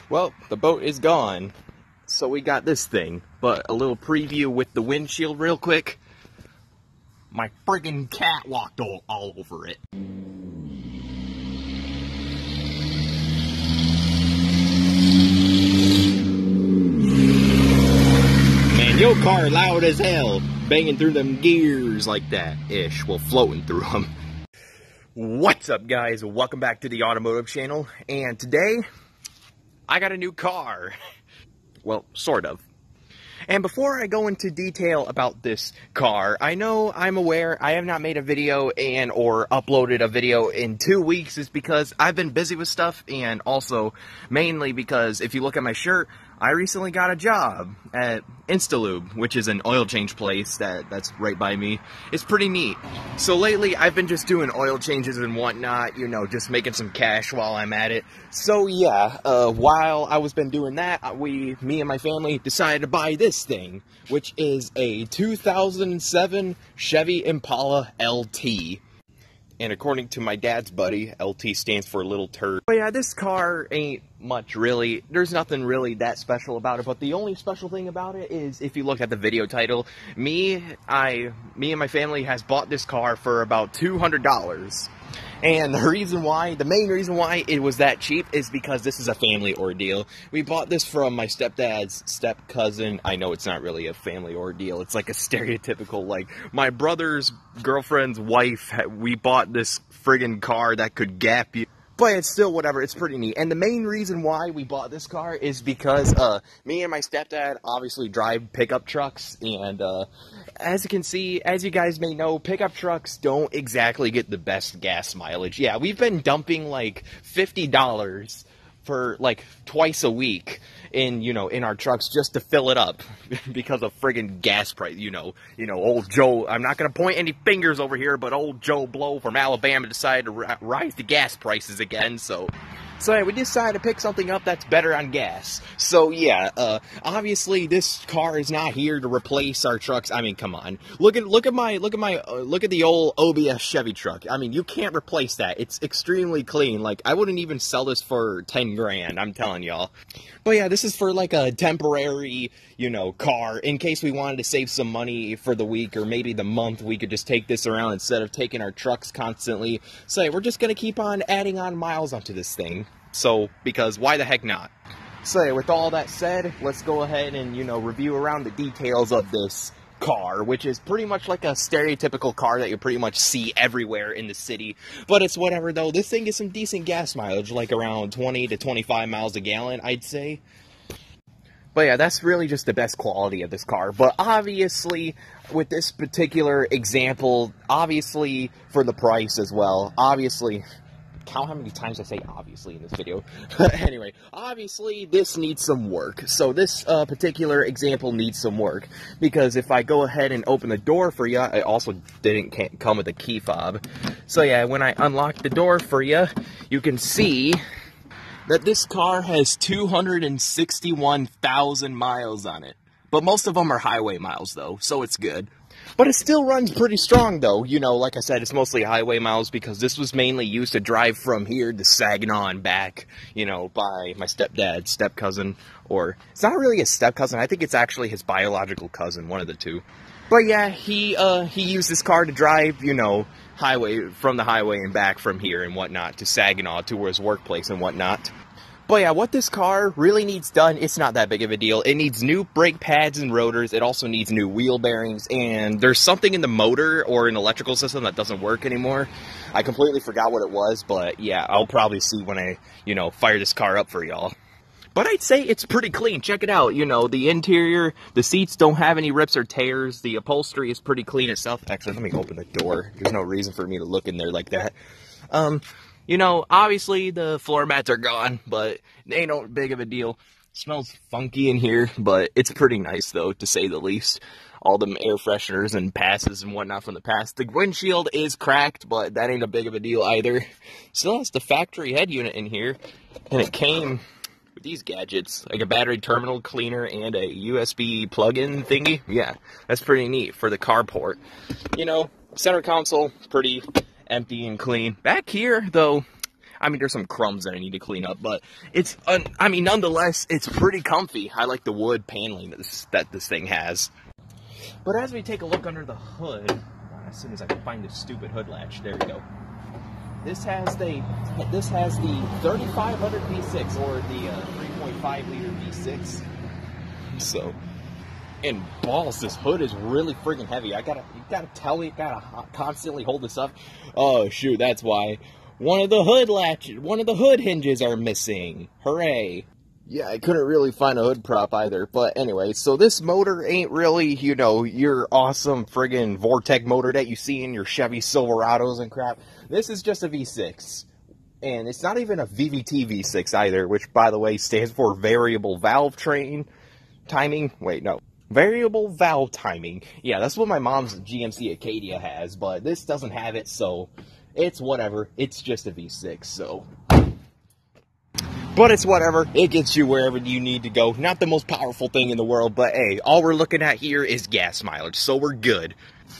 Well, the boat is gone, so we got this thing. But a little preview with the windshield real quick. My friggin' cat walked all over it. Man, your car loud as hell, banging through them gears like that-ish, well, floating through them. What's up, guys? Welcome back to the automotive channel, and today I got a new car. Well, sort of. And before I go into detail about this car, I'm aware I have not made a video or uploaded a video in 2 weeks is because I've been busy with stuff, and also mainly because if you look at my shirt, I recently got a job at Instalube, which is an oil change place that's right by me. It's pretty neat. So lately, I've been just doing oil changes and whatnot, just making some cash while I'm at it. So yeah, while I was been doing that, me and my family decided to buy this thing, which is a 2007 Chevy Impala LT. And according to my dad's buddy, LT stands for Little Turd. But yeah, this car ain't much really. There's nothing really that special about it, but the only special thing about it is if you look at the video title, me and my family has bought this car for about $200. And the main reason why it was that cheap is because this is a family ordeal. We bought this from my stepdad's step cousin. I know it's not really a family ordeal. It's like a stereotypical, like, my brother's girlfriend's wife. We bought this friggin' car that could gap you. But it's still whatever, it's pretty neat. And the main reason why we bought this car is because me and my stepdad obviously drive pickup trucks, and as you can see, as you guys may know, pickup trucks don't exactly get the best gas mileage. Yeah, we've been dumping like $50 for like twice a week in our trucks just to fill it up because of friggin' gas price. Old Joe, I'm not gonna point any fingers over here, but old Joe Blow from Alabama decided to rise the gas prices again, so yeah, we decided to pick something up that's better on gas. So yeah, obviously this car is not here to replace our trucks. I mean, come on, look at the old OBS Chevy truck. I mean, you can't replace that. It's extremely clean. Like, I wouldn't even sell this for 10 grand. I'm telling y'all. But yeah, this is for like a temporary, car in case we wanted to save some money for the week or maybe the month. We could just take this around instead of taking our trucks constantly. So yeah, we're just gonna keep on adding on miles onto this thing. So, because why the heck not? So yeah, with all that said, let's go ahead and, review around the details of this car, which is pretty much like a stereotypical car that you pretty much see everywhere in the city. But it's whatever though. This thing gets some decent gas mileage, like around 20 to 25 miles a gallon, I'd say. But yeah, that's really just the best quality of this car. But obviously, with this particular example, obviously for the price as well, obviously, count how many times I say obviously in this video. Anyway, obviously this needs some work. So this particular example needs some work, because if I go ahead and open the door for you, it also can't come with a key fob. So yeah, when I unlock the door for you, you can see that this car has 261,000 miles on it. But most of them are highway miles though, so it's good. But it still runs pretty strong though. Like I said, it's mostly highway miles because this was mainly used to drive from here to Saginaw and back, by my stepdad's step cousin. Or, it's not really a step cousin, I think it's actually his biological cousin, one of the two. But yeah, he used this car to drive, from the highway and back from here and whatnot to Saginaw to his workplace and whatnot. But yeah, what this car really needs done, it's not that big of a deal. It needs new brake pads and rotors. It also needs new wheel bearings. And there's something in the motor or an electrical system that doesn't work anymore. I completely forgot what it was, but yeah, I'll probably see when I, fire this car up for y'all. But I'd say it's pretty clean. Check it out. The interior, the seats don't have any rips or tears. The upholstery is pretty clean itself. Actually, let me open the door. There's no reason for me to look in there like that. Obviously the floor mats are gone, but they ain't no big of a deal. It smells funky in here, but it's pretty nice though, to say the least. All them air fresheners and passes and whatnot from the past. The windshield is cracked, but that ain't a big of a deal either. Still has the factory head unit in here, and it came with these gadgets, like a battery terminal cleaner and a USB plug-in thingy. Yeah, that's pretty neat for the carport. Center console, pretty empty and clean. Back here, though, I mean, there's some crumbs that I need to clean up, but it's, I mean, nonetheless, it's pretty comfy. I like the wood paneling that this thing has. But as we take a look under the hood, as soon as I can find this stupid hood latch, there we go. This has the 3500 V6 or the 3.5 liter V6. So, and balls, this hood is really freaking heavy. You gotta constantly hold this up. Oh shoot, that's why one of the hood hinges are missing. Hooray! Yeah, I couldn't really find a hood prop either. But anyway, so this motor ain't really, you know, your awesome friggin' Vortec motor that you see in your Chevy Silverados and crap. This is just a V6. And it's not even a VVT V6 either, which, by the way, stands for Variable Valve Timing. Wait, no. Variable Valve Timing. Yeah, that's what my mom's GMC Acadia has, but this doesn't have it, so it's whatever. It's just a V6, so... But it's whatever. It gets you wherever you need to go. Not the most powerful thing in the world, but hey, all we're looking at here is gas mileage, so we're good.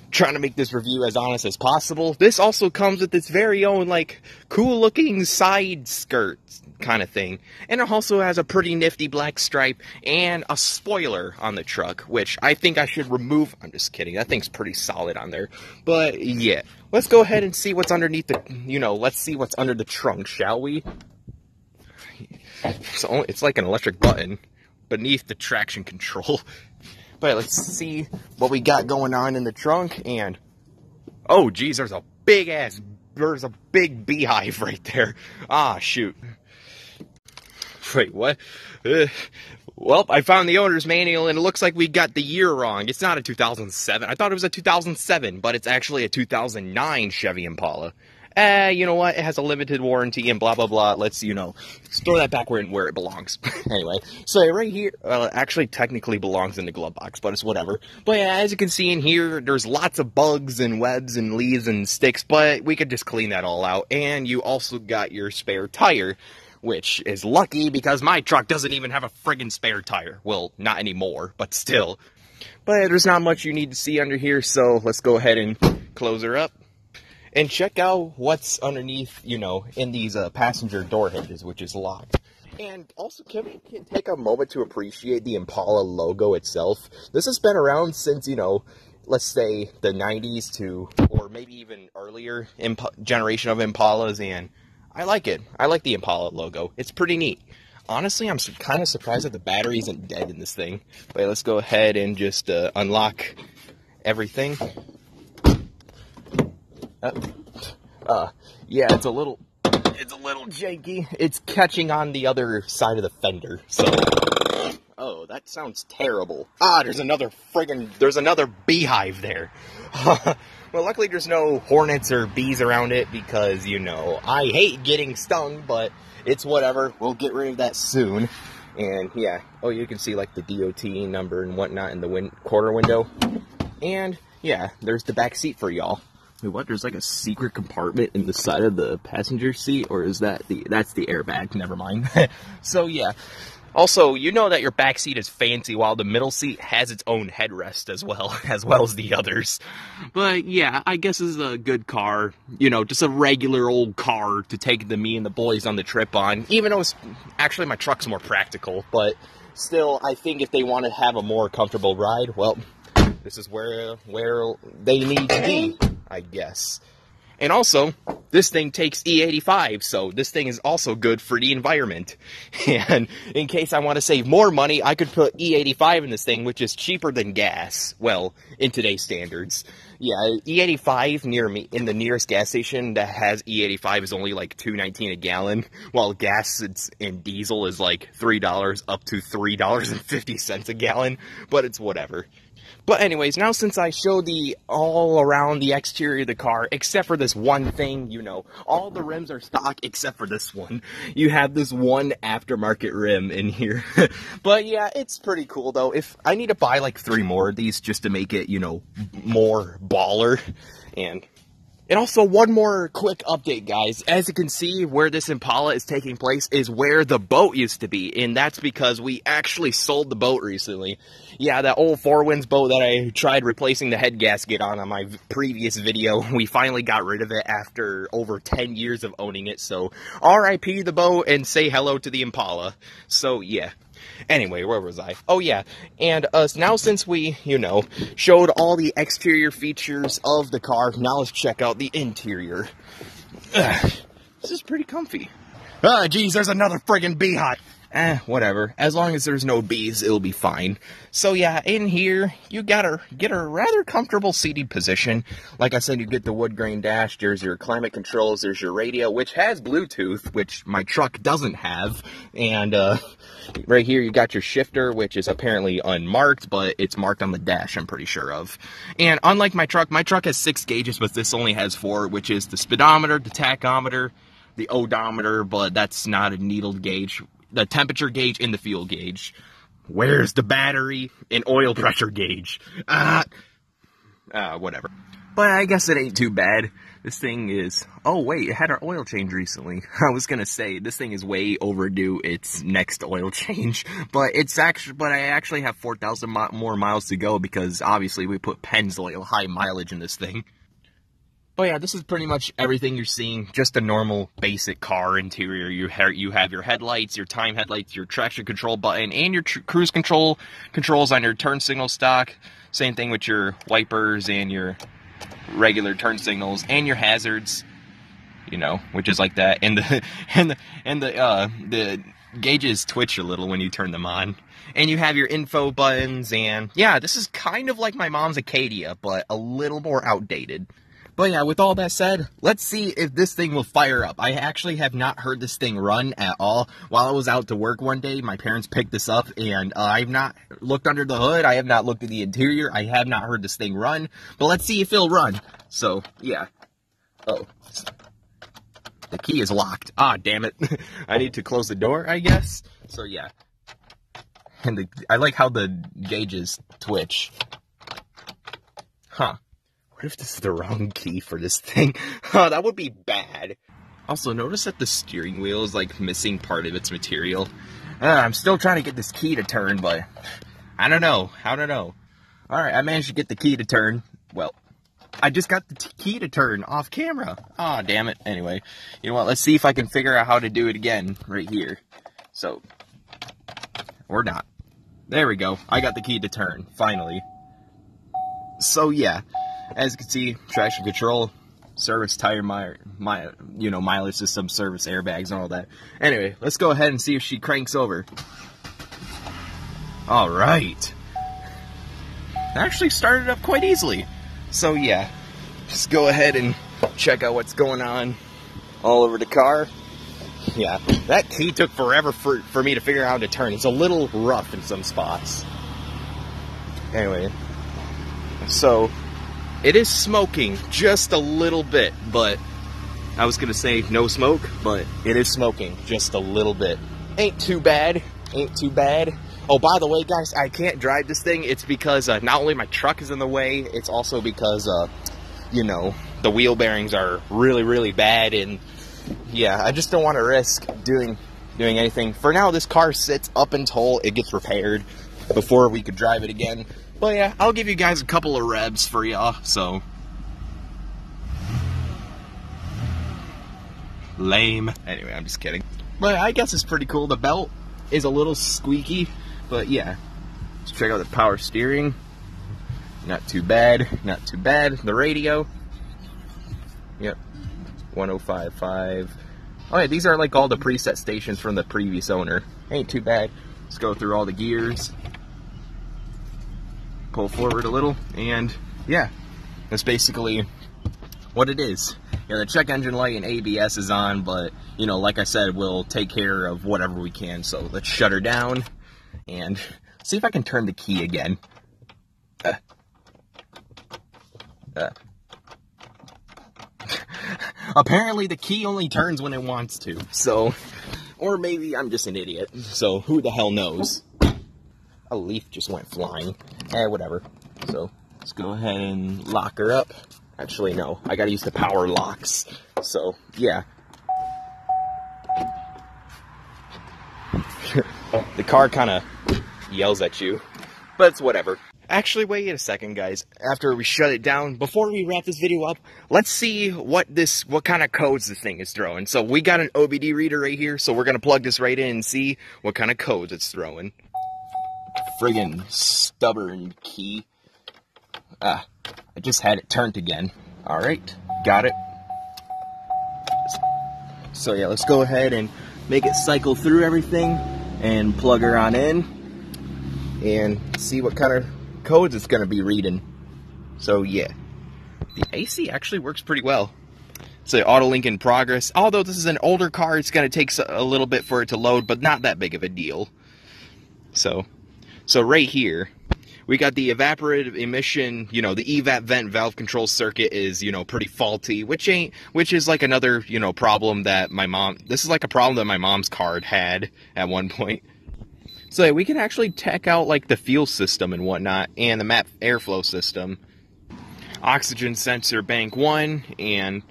Trying to make this review as honest as possible. This also comes with its very own, like, cool-looking side skirt kind of thing. And it also has a pretty nifty black stripe and a spoiler on the truck, which I think I should remove. I'm just kidding. That thing's pretty solid on there. But, yeah. Let's go ahead and see what's underneath the, you know, let's see what's under the trunk, shall we? It's like an electric button beneath the traction control. But let's see what we got going on in the trunk. And oh geez, there's a big beehive right there. Ah, shoot. Wait, what? Well, I found the owner's manual and it looks like we got the year wrong. It's not a 2007. I thought it was a 2007, but it's actually a 2009 Chevy Impala. You know what, it has a limited warranty and blah, blah, blah. Let's, you know, store that back where it belongs. Anyway, so right here, it actually technically belongs in the glove box, but it's whatever. But yeah, as you can see in here, there's lots of bugs and webs and leaves and sticks, but we could just clean that all out. And you also got your spare tire, which is lucky because my truck doesn't even have a friggin' spare tire. Well, not anymore, but still. But there's not much you need to see under here, so let's go ahead and close her up. And check out what's underneath, you know, in these passenger door hinges, which is locked. And also, can we take a moment to appreciate the Impala logo itself? This has been around since, you know, let's say the 90s to, or maybe even earlier generation of Impalas, and I like it. I like the Impala logo. It's pretty neat. Honestly, I'm kind of surprised that the battery isn't dead in this thing. But let's go ahead and just unlock everything. Yeah, it's a little janky. It's catching on the other side of the fender, so. Oh, that sounds terrible. Ah, there's another beehive there. Well, luckily there's no hornets or bees around it because, you know, I hate getting stung, but it's whatever. We'll get rid of that soon. And yeah, oh, you can see like the DOT number and whatnot in the quarter window. And yeah, there's the back seat for y'all. Wait, what? There's like a secret compartment in the side of the passenger seat, or is that that's the airbag? Never mind. So yeah. Also, you know that your back seat is fancy while the middle seat has its own headrest as well as the others. But yeah, I guess this is a good car. You know, just a regular old car to take me and the boys on the trip on. Even though actually my truck's more practical, but still, I think if they want to have a more comfortable ride, well, this is where they need to be, I guess. And also, this thing takes E85, so this thing is also good for the environment. And in case I want to save more money, I could put E85 in this thing, which is cheaper than gas. Well, in today's standards. Yeah, E85 near me, in the nearest gas station that has E85 is only like $2.19 a gallon, while gas and diesel is like $3 up to $3.50 a gallon, but it's whatever. But anyways, now since I showed all around the exterior of the car, except for this one thing, you know, all the rims are stock except for this one. You have this one aftermarket rim in here. But yeah, it's pretty cool though. If I need to buy like 3 more of these just to make it, you know, more baller. And And also, one more quick update, guys. As you can see, where this Impala is taking place is where the boat used to be. And that's because we actually sold the boat recently. Yeah, that old Four Winds boat that I tried replacing the head gasket on my previous video, we finally got rid of it after over 10 years of owning it. So, RIP the boat and say hello to the Impala. So, yeah. Anyway, where was I? Oh, yeah. And now since we, showed all the exterior features of the car, now let's check out the interior. This is pretty comfy. Ah, geez, there's another friggin' beehive. Whatever. As long as there's no bees, it'll be fine. So, yeah, in here, you gotta get a rather comfortable seated position. Like I said, you get the wood grain dash, there's your climate controls, there's your radio, which has Bluetooth, which my truck doesn't have. And, right here, you got your shifter, which is apparently unmarked, but it's marked on the dash, I'm pretty sure of. And unlike my truck has 6 gauges, but this only has 4, which is the speedometer, the tachometer, the odometer, but that's not a needled gauge. The temperature gauge and the fuel gauge. Where's the battery and oil pressure gauge? Whatever. But I guess it ain't too bad. This thing is... Oh, wait, it had our oil change recently. I was gonna say, this thing is way overdue its next oil change. But I actually have 4,000 more miles to go because, obviously, we put Pennzoil high mileage in this thing. But yeah, this is pretty much everything you're seeing. Just a normal, basic car interior. You have your headlights, your time headlights, your traction control button, and your cruise controls on your turn signal stock. Same thing with your wipers and your regular turn signals and your hazards. Which is like that. And the gauges twitch a little when you turn them on. And you have your info buttons, and yeah, this is kind of like my mom's Acadia, but a little more outdated. But yeah, with all that said, let's see if this thing will fire up. I actually have not heard this thing run at all. While I was out to work one day, my parents picked this up, and I've not looked under the hood. I have not looked at the interior. I have not heard this thing run. But let's see if it'll run. So, yeah. Oh. The key is locked. Ah, damn it. I need to close the door, I guess. So, yeah. And I like how the gauges twitch. Huh. What if this is the wrong key for this thing? Oh, that would be bad. Also, notice that the steering wheel is, missing part of its material. I'm still trying to get this key to turn, but I don't know. Alright, I managed to get the key to turn. Well, I just got the key to turn off camera. Aw, damn it. Anyway, you know what? Let's see if I can figure out how to do it again right here. So, or not. There we go. I got the key to turn, finally. So, yeah. As you can see, traction control, service tire, mileage system, service airbags, and all that. Anyway, let's go ahead and see if she cranks over. Alright. Actually started up quite easily. So yeah, just go ahead and check out what's going on all over the car. Yeah, that key took forever for me to figure out how to turn. It's a little rough in some spots. Anyway, so... It is smoking just a little bit, but I was going to say no smoke, but it is smoking just a little bit. Ain't too bad. Oh, by the way, guys, I can't drive this thing. It's because not only my truck is in the way, it's also because, the wheel bearings are really, really bad. And, yeah, I just don't want to risk doing anything. For now, this car sits up until it gets repaired before we could drive it again. But yeah, I'll give you guys a couple of revs for y'all, so. Lame. Anyway, I'm just kidding. But I guess it's pretty cool. The belt is a little squeaky, but yeah. Let's check out the power steering. Not too bad. The radio. Yep. 1055. Oh yeah, these are like all the preset stations from the previous owner. Ain't too bad. Let's go through all the gears. Pull forward a little, and yeah, that's basically what it is. Yeah, the check engine light and ABS is on, but like I said, we'll take care of whatever we can. So let's shut her down and see if I can turn the key again. Apparently the key only turns when it wants to, so, or maybe I'm just an idiot, so who the hell knows. A leaf just went flying. Whatever. So, let's go ahead and lock her up. Actually, no. I gotta use the power locks. So, yeah. The car kind of yells at you, but it's whatever. Actually, wait a second, guys. After we shut it down, before we wrap this video up, let's see what kind of codes this thing is throwing. So we got an OBD reader right here, so we're gonna plug this right in and see what kind of codes it's throwing. Friggin' stubborn key. I just had it turned again. All right, got it. So yeah, let's go ahead and make it cycle through everything and plug her on in and see what kind of codes it's going to be reading. So yeah, the AC actually works pretty well. It's an auto link in progress. Although this is an older car, it's going to take a little bit for it to load, but not that big of a deal. So right here, we got the evaporative emission, you know, the evap vent valve control circuit is, you know, pretty faulty, which is like another, you know, problem that this is like a problem that my mom's car had at one point. So yeah, we can actually tech out like the fuel system and whatnot, and the map airflow system. Oxygen sensor bank 1, and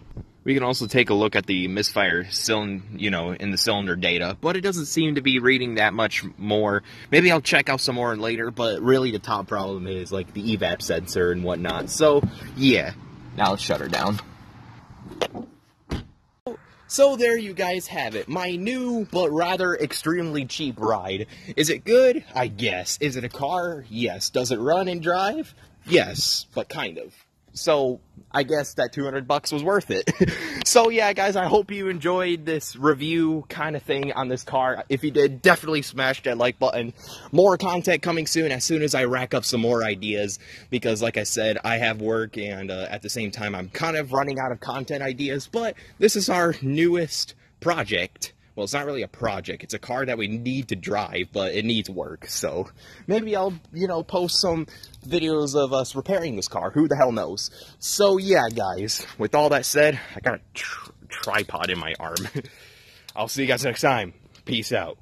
we can also take a look at the misfire cylinder, you know, in the cylinder data, but it doesn't seem to be reading that much more. Maybe I'll check out some more later, but really the top problem is like the evap sensor and whatnot. So yeah, now let's shut her down. So there you guys have it, my new but rather extremely cheap ride. Is it good? I guess. Is it a car? Yes. Does it run and drive? Yes, but kind of. So I guess that $200 was worth it. So yeah, guys, I hope you enjoyed this review kind of thing on this car. If you did, definitely smash that like button. More content coming soon as I rack up some more ideas, because like I said, I have work, and at the same time I'm kind of running out of content ideas, but this is our newest project. Well, it's not really a project. It's a car that we need to drive, but it needs work. So maybe I'll, you know, post some videos of us repairing this car. Who the hell knows? So yeah, guys, with all that said, I got a tripod in my arm. I'll see you guys next time. Peace out.